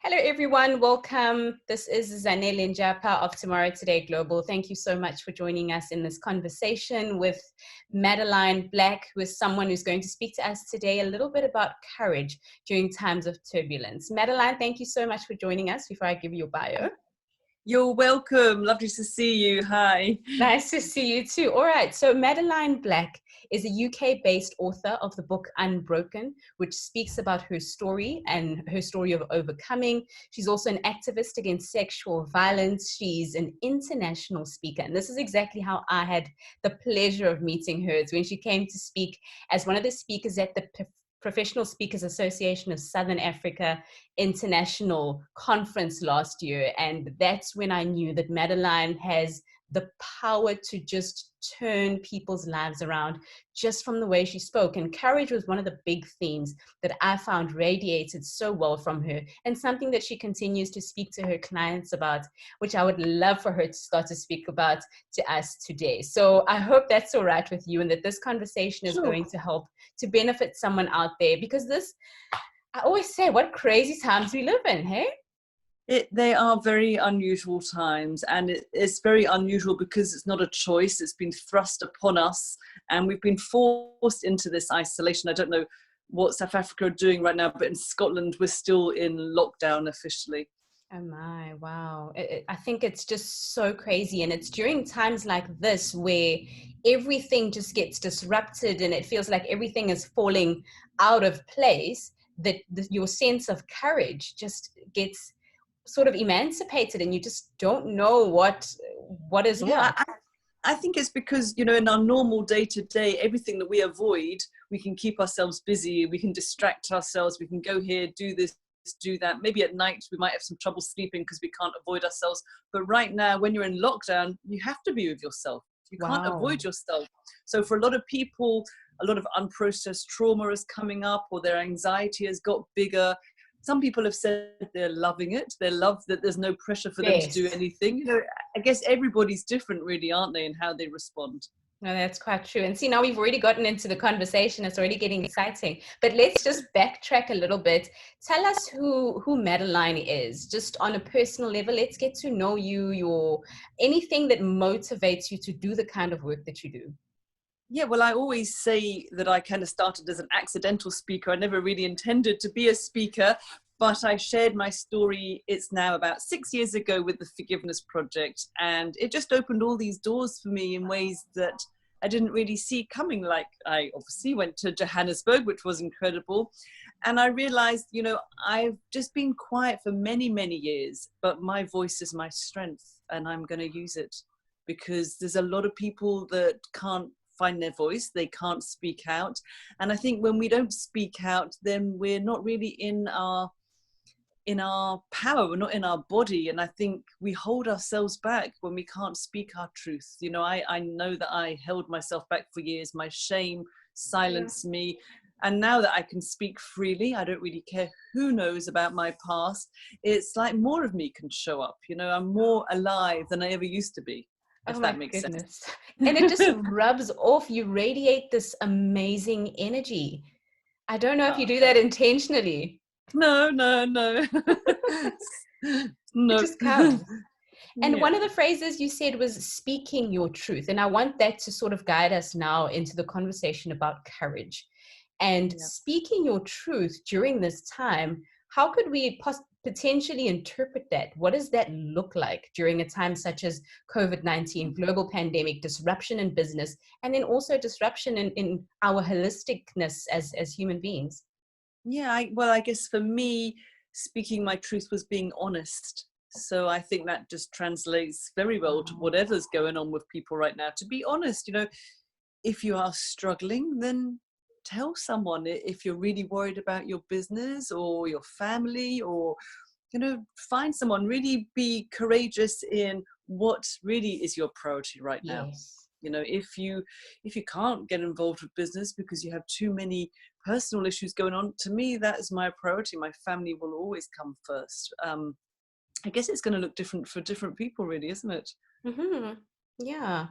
Hello, everyone. Welcome. This is Madeleine of Tomorrow Today Global. Thank you so much for joining us in this conversation with Madeleine Black, who is someone who's going to speak to us today a little bit about courage during times of turbulence. Madeleine, thank you so much for joining us. Before I give you your bio. You're welcome. Lovely to see you. Hi. Nice to see you too. All right. So Madeleine Black is a UK-based author of the book Unbroken, which speaks about her story and her story of overcoming. She's also an activist against sexual violence. She's an international speaker. And this is exactly how I had the pleasure of meeting her. It's when she came to speak as one of the speakers at the Professional Speakers Association of Southern Africa International Conference last year. And that's when I knew that Madeleine has the power to just turn people's lives around just from the way she spoke. And courage was one of the big themes that I found radiated so well from her, and something that she continues to speak to her clients about, which I would love for her to start to speak about to us today. So I hope that's all right with you, and that this conversation is going to help to benefit someone out there, because this, I always say, what crazy times we live in, hey? They are very unusual times, and it's very unusual because it's not a choice. It's been thrust upon us, and we've been forced into this isolation. I don't know what South Africa are doing right now, but in Scotland, we're still in lockdown officially. Oh my, wow. I think it's just so crazy. And it's during times like this where everything just gets disrupted and it feels like everything is falling out of place, that your sense of courage just gets sort of emancipated, and you just don't know what is Yeah, what. I think it's because, you know, in our normal day-to-day, everything that we avoid, we can keep ourselves busy, we can distract ourselves, we can go here, do this, do that. Maybe at night we might have some trouble sleeping because we can't avoid ourselves. But right now, when you're in lockdown, you have to be with yourself. You can't avoid yourself. So for a lot of people, a lot of unprocessed trauma is coming up, or their anxiety has got bigger. Some people have said they're loving it. They love that there's no pressure for them to do anything. You know, I guess everybody's different, really, aren't they, in how they respond. No, that's quite true. And see, now we've already gotten into the conversation. It's already getting exciting. But let's just backtrack a little bit. Tell us who Madeleine is, just on a personal level. Let's get to know you, your anything that motivates you to do the kind of work that you do. Yeah, well, I always say that I kind of started as an accidental speaker. I never really intended to be a speaker, but I shared my story, it's now about 6 years ago, with the Forgiveness Project. And it just opened all these doors for me in ways that I didn't really see coming. Like, I obviously went to Johannesburg, which was incredible. And I realized, you know, I've just been quiet for many, many years, but my voice is my strength, and I'm going to use it, because there's a lot of people that can't find their voice, they can't speak out. And I think when we don't speak out, then we're not really in our power, we're not in our body. And I think we hold ourselves back when we can't speak our truth. You know, I know that I held myself back for years. My shame silenced me. And now that I can speak freely, I don't really care who knows about my past. It's like more of me can show up. You know, I'm more alive than I ever used to be. Oh my goodness. And it just rubs off. You radiate this amazing energy. I don't know if you do that intentionally. No. It just comes. And one of the phrases you said was speaking your truth. And I want that to sort of guide us now into the conversation about courage. And speaking your truth during this time, how could we potentially interpret that? What does that look like during a time such as COVID-19, global pandemic, disruption in business, and then also disruption in our holisticness as human beings? Yeah, I guess for me, speaking my truth was being honest. So I think that just translates very well to whatever's going on with people right now. To be honest, you know, if you are struggling, then tell someone. If you're really worried about your business or your family, or, you know, find someone. Really be courageous in what really is your priority right now. You know, if you can't get involved with business because you have too many personal issues going on, to me, that is my priority. My family will always come first. I guess it's going to look different for different people, really, isn't it? Yeah.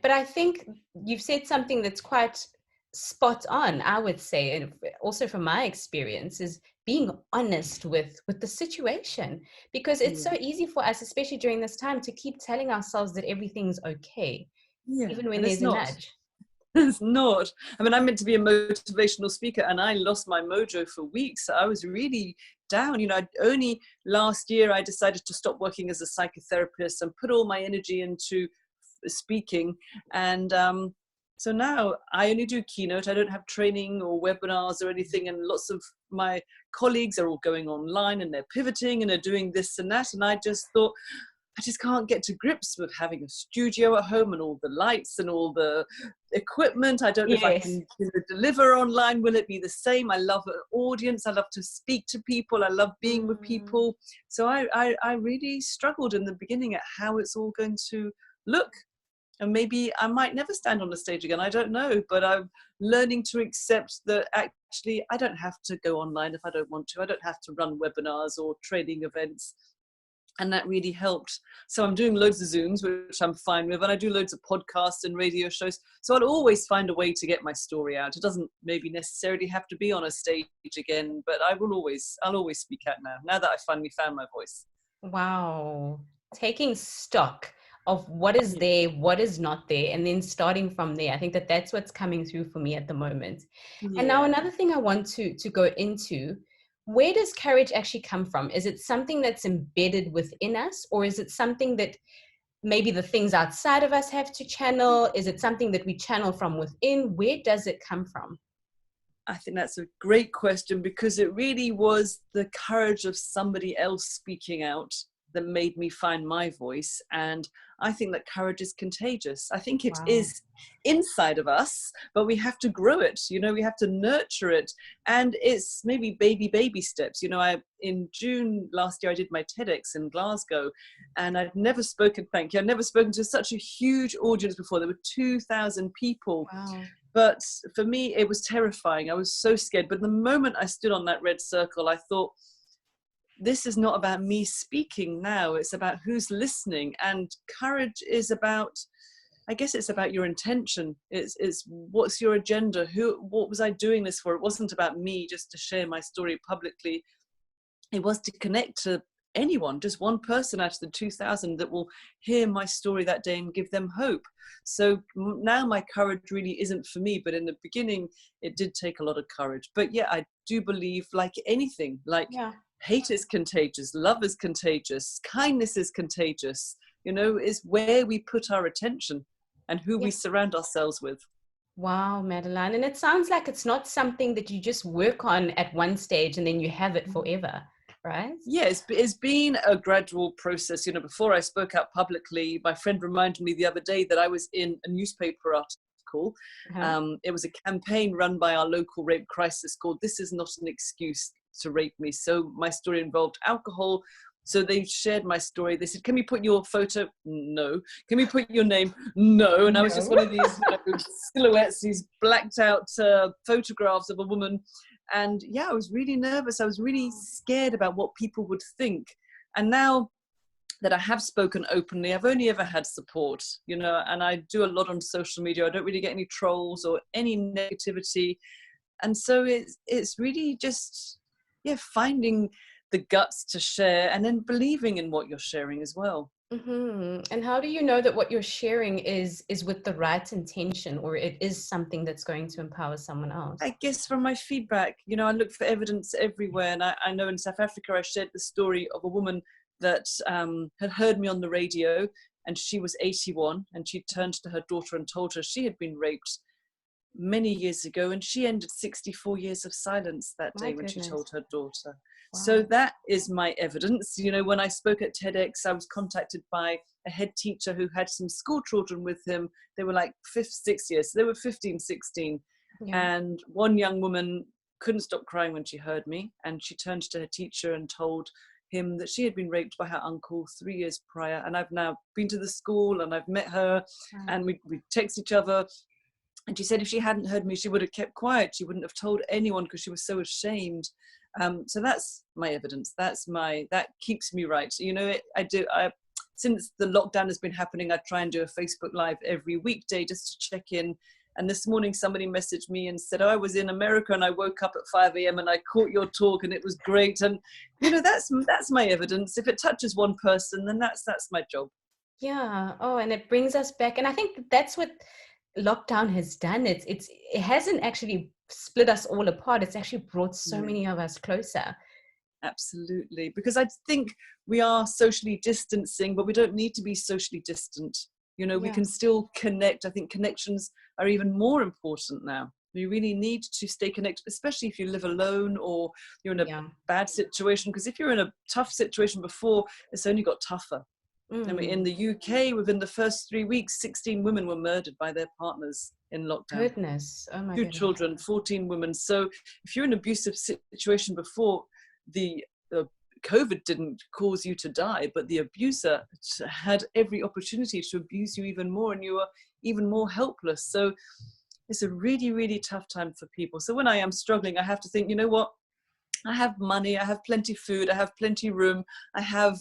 But I think you've said something that's quite spot on, I would say, and also from my experience, is being honest with the situation, because it's so Yeah. easy for us, especially during this time, to keep telling ourselves that everything's okay, Yeah. even when And it's there's a not. nudge. It's not. I mean, I'm meant to be a motivational speaker, and I lost my mojo for weeks. I was really down. You know, only last year I decided to stop working as a psychotherapist and put all my energy into speaking. And so now I only do keynote. I don't have training or webinars or anything. And lots of my colleagues are all going online and they're pivoting and they're doing this and that. And I just thought, I just can't get to grips with having a studio at home and all the lights and all the equipment. I don't know if I Yes. can deliver online. Will it be the same? I love an audience. I love to speak to people. I love being with Mm. people. So I really struggled in the beginning at how it's all going to look. And maybe I might never stand on the stage again. I don't know. But I'm learning to accept that actually I don't have to go online if I don't want to. I don't have to run webinars or training events. And that really helped. So I'm doing loads of Zooms, which I'm fine with, and I do loads of podcasts and radio shows. So I'll always find a way to get my story out. It doesn't maybe necessarily have to be on a stage again, but I'll always speak out now that I finally found my voice. Wow. Taking stock of what is Yeah. there, what is not there, and then starting from there. I think that that's what's coming through for me at the moment. And now Yeah. another thing I want to go into, where does courage actually come from? Is it something that's embedded within us, or is it something that maybe the things outside of us have to channel? Is it something that we channel from within? Where does it come from? I think that's a great question, because it really was the courage of somebody else speaking out that made me find my voice. And I think that courage is contagious. I think it Wow. is inside of us, but we have to grow it. You know, we have to nurture it. And it's maybe baby steps. You know, in June last year, I did my TEDx in Glasgow, and I'd never spoken, thank you, I'd never spoken to such a huge audience before. There were 2,000 people. Wow. But for me, it was terrifying. I was so scared. But the moment I stood on that red circle, I thought, this is not about me speaking now. It's about who's listening. And courage is about, I guess it's about your intention. It's what's your agenda? What was I doing this for? It wasn't about me just to share my story publicly. It was to connect to anyone, just one person out of the 2,000 that will hear my story that day and give them hope. So now my courage really isn't for me, but in the beginning it did take a lot of courage. But yeah, I do believe, like anything, like Yeah. hate is contagious, love is contagious, kindness is contagious. You know, is where we put our attention and who we Yeah. surround ourselves with. Wow, Madeleine. And it sounds like it's not something that you just work on at one stage and then you have it forever, right? Yeah, it's been a gradual process. You know, before I spoke out publicly, my friend reminded me the other day that I was in a newspaper article. Uh-huh. It was a campaign run by our local rape crisis called "This is not an excuse to rape me." So my story involved alcohol. So they shared my story. They said, "Can we put your photo?" No. "Can we put your name?" No. And I was just No. one of these silhouettes, these blacked out photographs of a woman. And yeah, I was really nervous. I was really scared about what people would think. And now that I have spoken openly, I've only ever had support, you know, and I do a lot on social media. I don't really get any trolls or any negativity. And so it's really just, yeah, finding the guts to share and then believing in what you're sharing as well. And how do you know that what you're sharing is with the right intention, or it is something that's going to empower someone else? I guess from my feedback, you know, I look for evidence everywhere. And I know in South Africa, I shared the story of a woman that had heard me on the radio, and she was 81, and she turned to her daughter and told her she had been raped many years ago, and she ended 64 years of silence that My day when she goodness. told her daughter. So Wow. that is my evidence. You know, when I spoke at TEDx, I was contacted by a head teacher who had some school children with him. They were like 6 years, so they were 15, 16. Yeah. And one young woman couldn't stop crying when she heard me, and she turned to her teacher and told him that she had been raped by her uncle 3 years prior. And I've now been to the school and I've met her, Wow. and we text each other. And she said if she hadn't heard me, she would have kept quiet. She wouldn't have told anyone because she was so ashamed. So that's my evidence. That keeps me right. You know, since the lockdown has been happening, I try and do a Facebook Live every weekday just to check in And this morning somebody messaged me and said, oh, I was in America and I woke up at 5 a.m. and I caught your talk and it was great. And, that's my evidence. If it touches one person, then that's my job. Yeah. Oh, and it brings us back. And I think that's what lockdown has done. It hasn't actually split us all apart. It's actually brought so many of us closer. Absolutely. Because I think we are socially distancing, but we don't need to be socially distant. We can still connect. I think connections are even more important now. You really need to stay connected, especially if you live alone or you're in a bad situation. Because if you're in a tough situation before, it's only got tougher. I mean, in the UK, within the first 3 weeks, 16 women were murdered by their partners in lockdown. Goodness. Oh my goodness. 2 children, 14 women. So if you're in an abusive situation before, the COVID didn't cause you to die, but the abuser had every opportunity to abuse you even more, and you were even more helpless. So it's a really, really tough time for people. So when I am struggling, I have to think, you know what? I have money, I have plenty of food, I have plenty of room, I have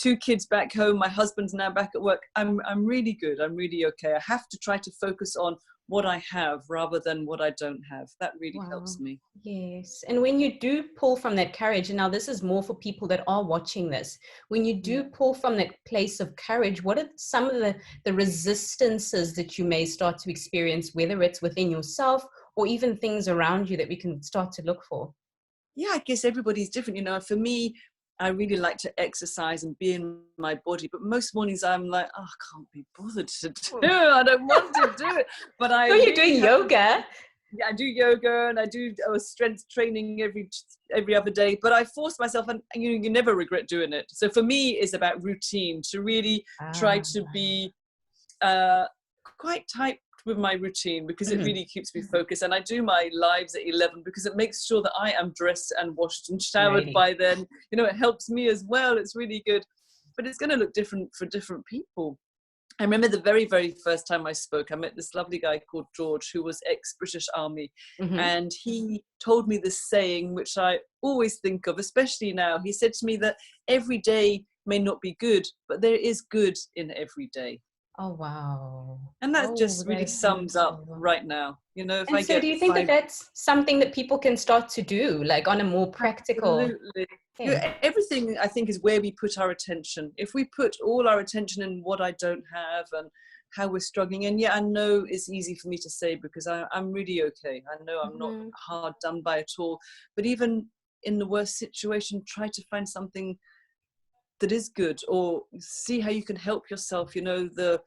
2 kids back home, my husband's now back at work. I'm really good, I'm really okay. I have to try to focus on what I have rather than what I don't have. That really helps me. Yes. And when you do pull from that courage, and now this is more for people that are watching this, when you do pull from that place of courage, what are some of the resistances that you may start to experience, whether it's within yourself or even things around you that we can start to look for? Yeah, I guess everybody's different. For me, I really like to exercise and be in my body, but most mornings I'm like, oh, I can't be bothered to do it. I don't want to do it. But I. So you're doing yoga? Yeah, I do yoga and I do strength training every other day. But I force myself, and you never regret doing it. So for me, it's about routine, to really try to be quite tight with my routine, because it really keeps me focused. And I do my lives at 11 because it makes sure that I am dressed and washed and showered by then. It helps me as well. It's really good, but it's going to look different for different people. I remember the very, very first time I spoke, I met this lovely guy called George, who was ex-British Army. And he told me this saying, which I always think of, especially now. He said to me that every day may not be good, but there is good in every day. Oh, wow. And that just really sums up right now. If I get do you think that that's something that people can start to do, like on a more practical? Absolutely. Everything, I think, is where we put our attention. If we put all our attention in what I don't have and how we're struggling, and I know it's easy for me to say because I'm really okay. I know I'm not hard done by at all. But even in the worst situation, try to find something that is good, or see how you can help yourself. A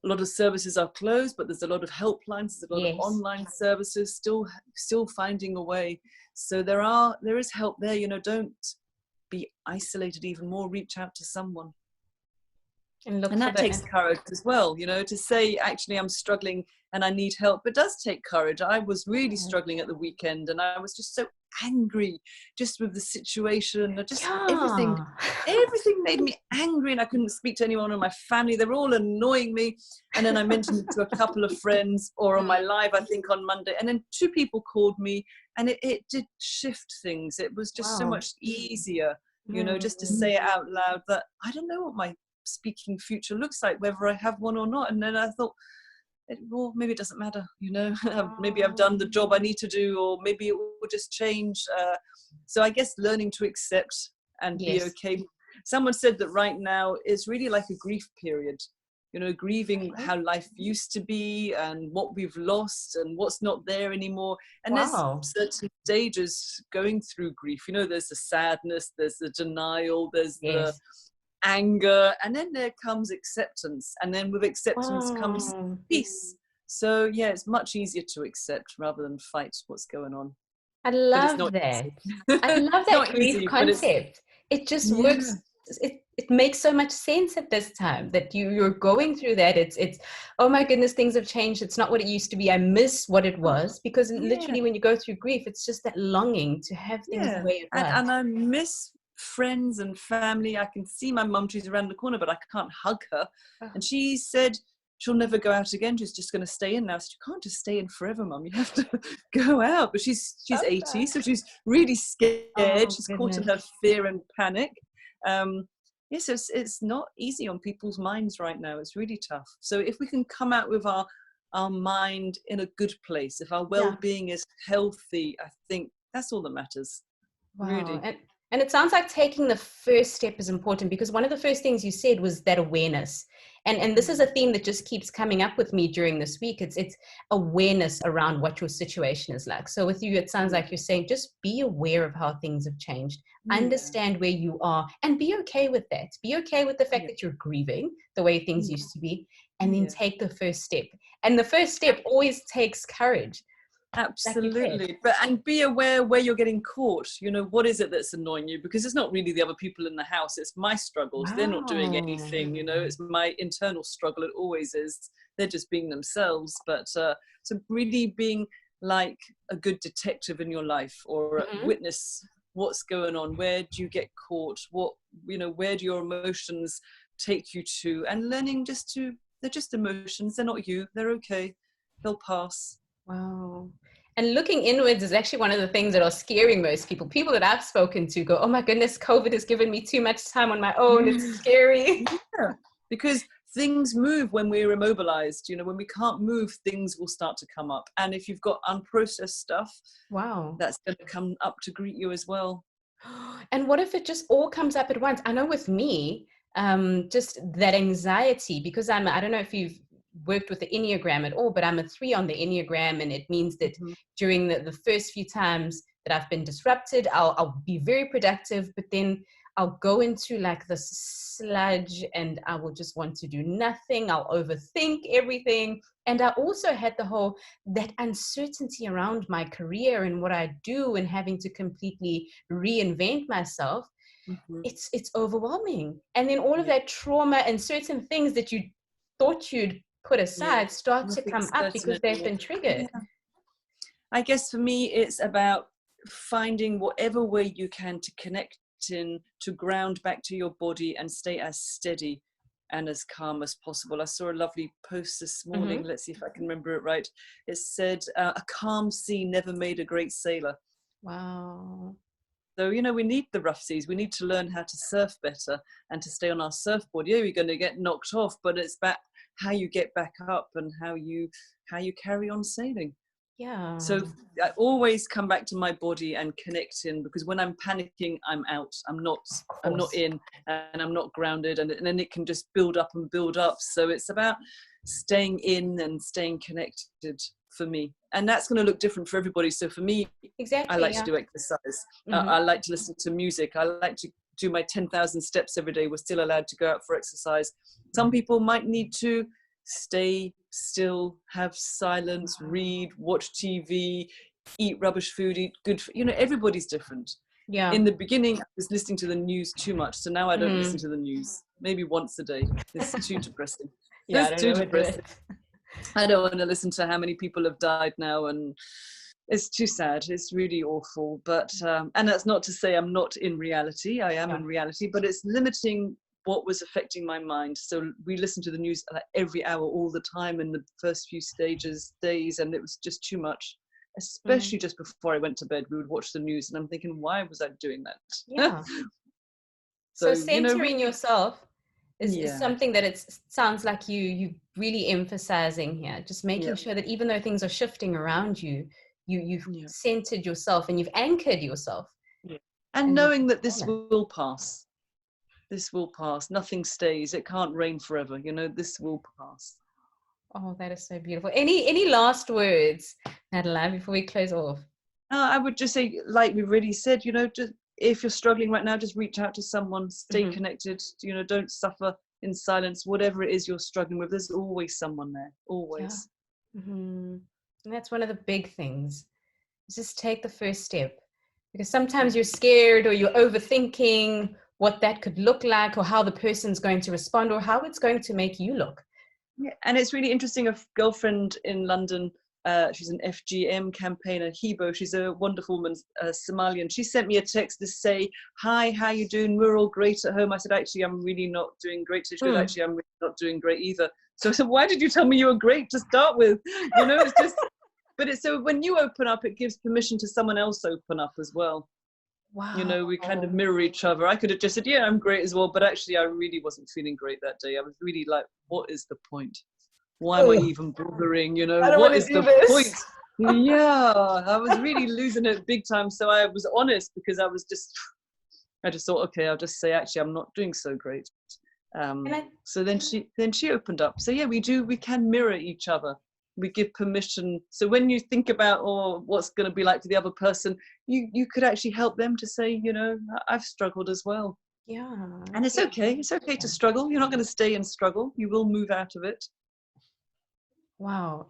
lot of services are closed, but there's a lot of helplines, there's a lot of online services, still finding a way. So there is help there. Don't be isolated even more, reach out to someone. And that takes courage as well, to say, actually, I'm struggling and I need help. It does take courage. I was really struggling at the weekend, and I was just so angry just with the situation. Just everything made me angry, and I couldn't speak to anyone in my family. They were all annoying me. And then I mentioned it to a couple of friends, or on my live, I think on Monday. And then 2 people called me, and it did shift things. It was just so much easier, just to say it out loud that I don't know what my speaking future looks like, whether I have one or not. And then I thought, well, maybe it doesn't matter, maybe I've done the job I need to do, or maybe it will just change. So I guess learning to accept and be okay. Someone said that right now is really like a grief period, grieving how life used to be and what we've lost and what's not there anymore. And there's certain stages going through grief. There's the sadness, there's the denial, there's the anger, and then there comes acceptance, and then with acceptance comes peace. So it's much easier to accept rather than fight what's going on. I love that. I love that grief concept. It just works. It makes so much sense at this time that you're going through that. It's oh my goodness, things have changed. It's not what it used to be. I miss what it was, because literally when you go through grief, it's just that longing to have things the way it was. And I miss friends and family. I can see my mum, she's around the corner, but I can't hug her. And she said she'll never go out again. She's just going to stay in now. So you can't just stay in forever, Mum. You have to go out. But she's 80, so she's really scared. She's caught in her fear and panic. It's not easy on people's minds right now. It's really tough. So if we can come out with our our mind in a good place, if our Yeah. well-being is healthy, I think that's all that matters, Wow. really. And it sounds like taking the first step is important, because one of the first things you said was that awareness. And this is a theme that just keeps coming up with me during this week. It's awareness around what your situation is like. So with you, it sounds like you're saying just be aware of how things have changed, Yeah, understand where you are, and be okay with that. Be okay with the fact yeah, that you're grieving the way things yeah, used to be, and then yeah. take the first step. And the first step always takes courage, like you said. Absolutely. But and be aware where you're getting caught. You know, what is it that's annoying you? Because it's not really the other people in the house, it's my struggles. They're not doing Wow. anything, you know, it's my internal struggle. It always is. They're just being themselves. But so really being like a good detective in your life, or a Mhm. witness what's going on. Where do you get caught? What, you know, where do your emotions take you to? And learning just to, they're just emotions. They're not you. They're okay. They'll pass. Wow. And looking inwards is actually one of the things that are scaring most people. People that I've spoken to go, oh my goodness, COVID has given me too much time on my own. It's scary. Yeah, because things move when we're immobilized. You know, when we can't move, things will start to come up. And if you've got unprocessed stuff, Wow. that's going to come up to greet you as well. And what if it just all comes up at once? I know with me, just that anxiety, because I don't know if you've worked with the Enneagram at all, but I'm a 3 on the Enneagram. And it means that Mhm. during the first few times that I've been disrupted, I'll be very productive, but then I'll go into like this sludge and I will just want to do nothing. I'll overthink everything. And I also had that uncertainty around my career and what I do, and having to completely reinvent myself. Mhm. It's overwhelming. And then all of Yeah, that trauma and certain things that you thought you'd put yeah. aside start to come Nothing's up certain because they've anymore. been triggered. Yeah. I guess for me, it's about finding whatever way you can to connect in, to ground back to your body and stay as steady and as calm as possible. I saw a lovely post this morning. Hmm. Let's see if I can remember it right. It said, a calm sea never made a great sailor. Wow. So, you know, we need the rough seas. We need to learn how to surf better and to stay on our surfboard. Yeah, we're going to get knocked off, but it's about how you get back up and how you carry on sailing. Yeah. So I always come back to my body and connect in, because when I'm panicking, I'm out. Of I'm not course. in, and I'm not grounded, and then it can just build up and build up. So it's about staying in and staying connected for me. And that's going to look different for everybody. So for me, I Exactly. like to Yeah. do exercise. Hmm. I like to listen to music. I like to do my 10,000 steps every day. We're still allowed to go out for exercise. Some people might need to stay still, have silence, read, watch TV, eat rubbish food, eat good food. You know, everybody's different. Yeah. In the beginning, I was listening to the news too much. So now I don't listen Hmm. to the news. Maybe once a day. It's too depressing. Yeah, I It's don't too overdo depressing. it. I don't want to listen to how many people have died now, and it's too sad. It's really awful. But and that's not to say I'm not in reality. I am Yeah. in reality, but it's limiting what was affecting my mind. So we listened to the news like every hour, all the time in the first few days, and it was just too much. Mm. Especially just before I went to bed, we would watch the news, and I'm thinking, why was I doing that? Yeah. So So you know, centering really, yourself is yeah, something that it sounds like you really emphasizing here, just making yeah, sure that even though things are shifting around you, you've yeah, centered yourself and you've anchored yourself, yeah. And and you knowing that this control it. will pass. This will pass. Nothing stays. It can't rain forever. You know, this will pass. Oh, that is so beautiful. Any last words, Madeleine, before we close off? I would just say, like we've already said, you know, just if you're struggling right now, just reach out to someone, stay Hmm. connected. You know, don't suffer in silence. Whatever it is you're struggling with, there's always someone there. Yeah. Always. Hmm. And that's one of the big things. Just take the first step, because Yeah. sometimes you're scared or you're overthinking what that could look like, or how the person's going to respond, or how it's going to make you look. Yeah, and it's really interesting. A girlfriend in London, she's an FGM campaigner, Hebo. She's a wonderful woman, Somalian. She sent me a text to say, "Hi, how you doing? We're all great at home." I said, "Actually, I'm really not doing great." So she goes, Mm. "Actually, I'm really not doing great either." So I said, "Why did you tell me you were great to start with?" You know, it's just. But it's so when you open up, it gives permission to someone else open up as well. You Wow. know, we kind of mirror each other. I could have just said, "Yeah, I'm great as well," but actually, I really wasn't feeling great that day. I was really like, "What is the point?" why am I even bothering? You know, I don't what want to is do the this. point? Yeah, I was really losing it big time. So I was honest, because I just thought, okay, I'll just say, actually, I'm not doing so great. So then she opened up. So yeah, we can mirror each other. We give permission. So when you think about, what's going to be like for the other person, you could actually help them to say, you know, I've struggled as well. Yeah. And it's okay. It's okay to struggle. You're not going to stay and struggle. You will move out of it. Wow.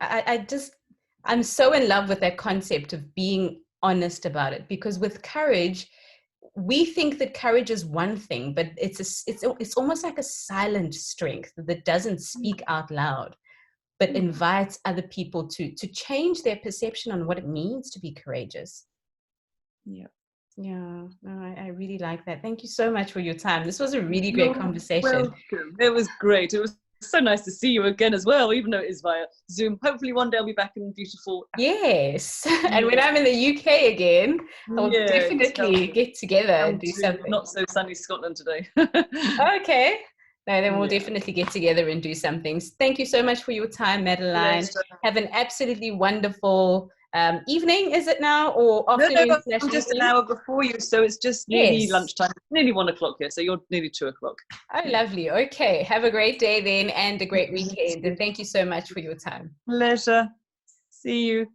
I'm so in love with that concept of being honest about it, because with courage, we think that courage is one thing, but it's almost like a silent strength that doesn't speak out loud, but invites other people to change their perception on what it means to be courageous. Yeah. Yeah, no, I really like that. Thank you so much for your time. This was a really great You're conversation. welcome. It was great. It was so nice to see you again as well, even though it is via Zoom. Hopefully one day I'll be back in beautiful Africa. Yes. And when Yeah. I'm in the UK again, I'll Yeah, definitely get together and come do to something. not so sunny Scotland today. Okay. No, then we'll Yeah. definitely get together and do something. Thank you so much for your time, Madeleine. Pleasure. Have an absolutely wonderful evening, is it now? Or No, afternoon I'm slash just an evening? hour before you, so it's just nearly Yes. lunchtime. Nearly 1 o'clock here, so you're nearly 2 o'clock. Oh, lovely. Okay. Have a great day then and a great weekend. And thank you so much for your time. Pleasure. See you.